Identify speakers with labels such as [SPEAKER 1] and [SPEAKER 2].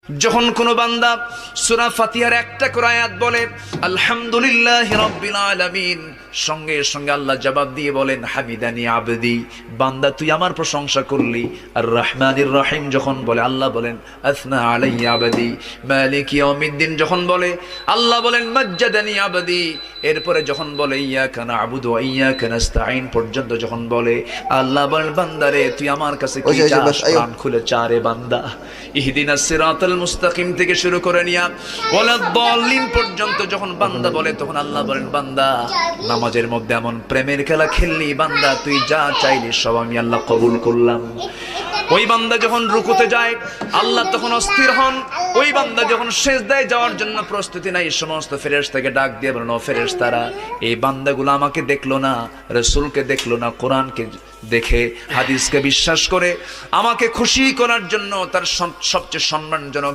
[SPEAKER 1] যখন কোনো বান্দা সূরা ফাতিহার একটা করে আয়াত বলে আলহামদুলিল্লাহি রাব্বিল আলামিন, সঙ্গে সঙ্গে আল্লাহ জবাব দিয়ে বলেন হামিদানি আবদি, বান্দা তুই আমার প্রশংসা করলি। আর রহমানির রহিম যখন বলে আল্লাহ বলেন আসনা আলাইয়া আবদি। মালিক ইয়াউমিদ্দিন যখন বলে আল্লাহ বলেন মাজ্জাদানি আবদি। এরপরে যখন বলে ইয়াকা না'বুদু ওয়া ইয়াকা নাস্তাঈন পর্যন্ত যখন বলে আল্লাহ বলেন বান্দারে তুই আমার কাছে কি চাস, প্রাণ খুলে চারে বান্দা। ইহদিনাস সিরাতাল মুস্তাকিম থেকে শুরু করে নিয়া ওয়ালাদ-দাল্লিন পর্যন্ত যখন বান্দা বলে তখন আল্লাহ বলেন বান্দা নামাজের মধ্যে এমন প্রেমের খেলা খেললি বান্দা, তুই যা চাইলি সব আমি আল্লাহ কবুল করলাম। ওই বান্দা যখন রুকুতে যায় আল্লাহ তখন অস্থির হন। ওই বান্দা যখন সিজদায় যাওয়ার জন্য প্রস্তুতি নাই, সমস্ত ফেরেশতাকে ডাক দিয়ে বলেন ও ফেরেশতারা, এই বান্দাগুলো আমাকে দেখলো না, রাসূলকে দেখলো না, কোরআনকে দেখে হাদিসকে বিশ্বাস করে আমাকে খুশি করার জন্য তার সবচেয়ে সম্মানজনক